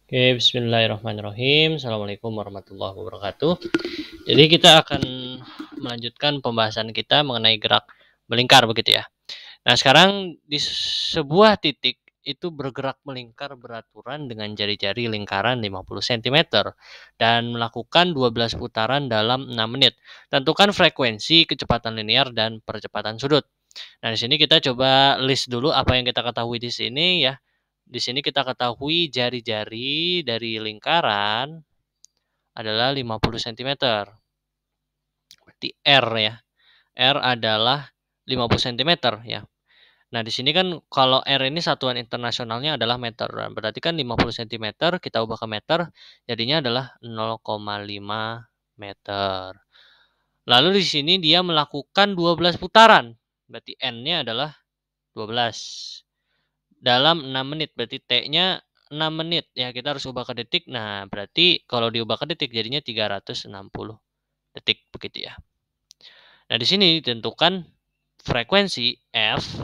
Oke, bismillahirrahmanirrahim. Assalamualaikum warahmatullahi wabarakatuh. Jadi kita akan melanjutkan pembahasan kita mengenai gerak melingkar begitu ya. Nah, sekarang di sebuah titik itu bergerak melingkar beraturan dengan jari-jari lingkaran 50 cm dan melakukan 12 putaran dalam 6 menit. Tentukan frekuensi, kecepatan linear dan percepatan sudut. Nah, di sini kita coba list dulu apa yang kita ketahui di sini ya. Di sini kita ketahui jari-jari dari lingkaran adalah 50 cm. Berarti R ya. R adalah 50 cm ya. Nah, di sini kan kalau R ini satuan internasionalnya adalah meter. Berarti kan 50 cm kita ubah ke meter jadinya adalah 0,5 meter. Lalu di sini dia melakukan 12 putaran. Berarti N-nya adalah 12. Dalam 6 menit, berarti T-nya 6 menit ya, kita harus ubah ke detik. Nah, berarti kalau diubah ke detik jadinya 360 detik begitu ya. Nah, di sini ditentukan frekuensi F,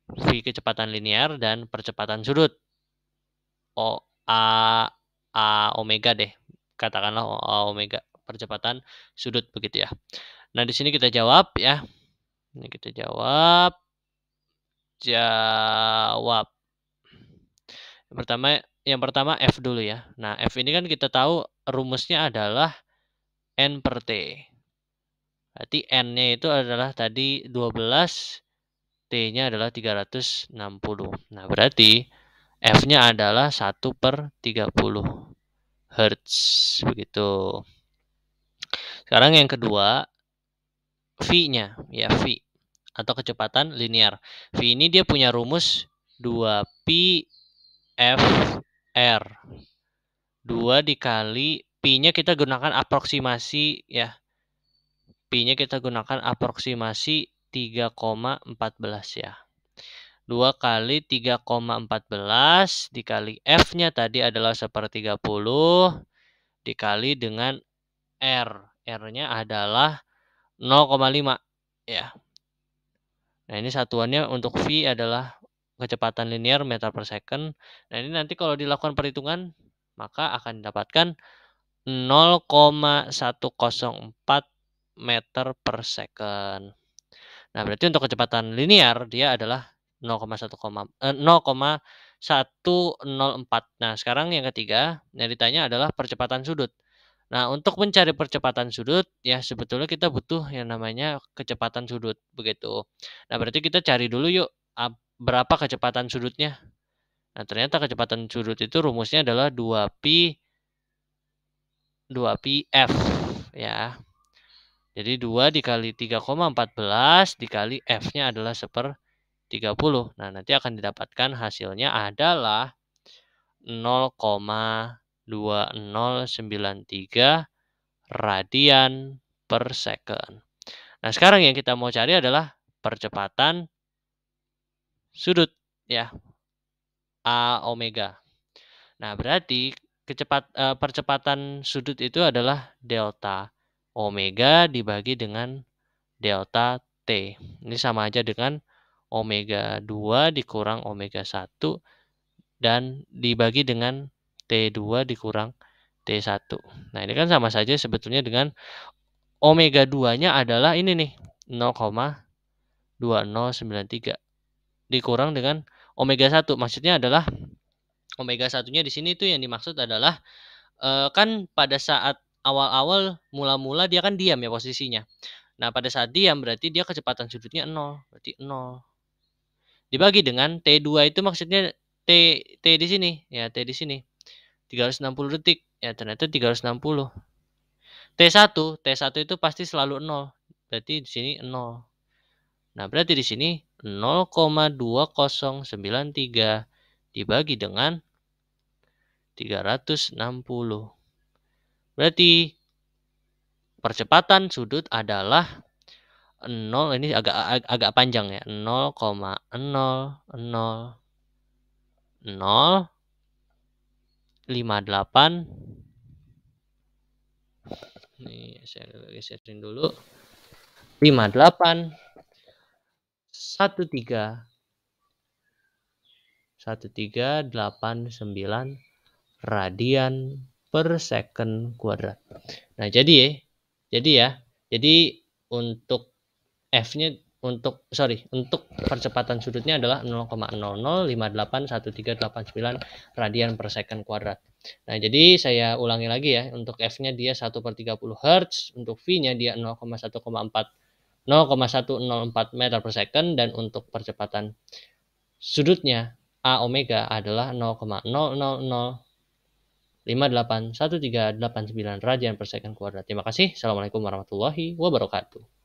V kecepatan linear dan percepatan sudut. O A omega deh. Katakanlah A omega, percepatan sudut begitu ya. Nah, di sini kita jawab ya. Ini kita jawab. Yang pertama F dulu ya. Nah, F ini kan kita tahu rumusnya adalah N per T. Berarti N-nya itu adalah tadi 12, T-nya adalah 360. Nah, berarti F-nya adalah 1 per 30 Hz. Begitu. Sekarang yang kedua, V-nya. Ya, V. Atau kecepatan linear. V ini dia punya rumus 2pi FR. 2 dikali pi-nya kita gunakan aproksimasi ya. Pi-nya kita gunakan aproksimasi 3,14 ya. 2 kali 3,14 dikali F-nya tadi adalah 1/30 dikali dengan R. R-nya adalah 0,5 ya. Nah, ini satuannya untuk V adalah kecepatan linear meter per second. Nah, ini nanti kalau dilakukan perhitungan maka akan didapatkan 0,104 meter per second. Nah, berarti untuk kecepatan linear dia adalah 0,104. Nah, sekarang yang ketiga yang ditanya adalah percepatan sudut. Nah, untuk mencari percepatan sudut ya sebetulnya kita butuh yang namanya kecepatan sudut begitu. Nah, berarti kita cari dulu yuk berapa kecepatan sudutnya. Nah, ternyata kecepatan sudut itu rumusnya adalah 2pi F ya. Jadi 2 dikali 3,14 dikali F-nya adalah 1/30. Nah, nanti akan didapatkan hasilnya adalah 0,2093 radian per second. Nah, sekarang yang kita mau cari adalah percepatan sudut ya, A omega. Nah, berarti percepatan sudut itu adalah delta omega dibagi dengan delta T. Ini sama aja dengan omega 2 dikurang omega 1 dan dibagi dengan T2 dikurang T1. Nah, ini kan sama saja sebetulnya dengan omega 2-nya adalah ini nih, 0,2093 dikurang dengan omega 1. Maksudnya adalah omega 1-nya di sini tuh yang dimaksud adalah kan pada saat awal-awal mula-mula dia kan diam ya posisinya. Nah, pada saat diam berarti dia kecepatan sudutnya 0, berarti 0. Dibagi dengan T2 itu maksudnya T di sini, ya T di sini. 360 detik. Ya, ternyata 360. T1 itu pasti selalu 0. Berarti di sini 0. Nah, berarti di sini 0,2093 dibagi dengan 360. Berarti percepatan sudut adalah 0, ini agak panjang ya. 0,00058. Nih, saya geserin dulu. 58 13 1389 radian per second kuadrat. Nah, jadi untuk F-nya untuk percepatan sudutnya adalah 0,00581389 radian per second kuadrat. Nah, jadi saya ulangi lagi ya, untuk F-nya dia 1/30 Hz, untuk V-nya dia 0,104 meter per second, dan untuk percepatan sudutnya A omega adalah 0,000581389 radian per second kuadrat. Terima kasih. Assalamualaikum warahmatullahi wabarakatuh.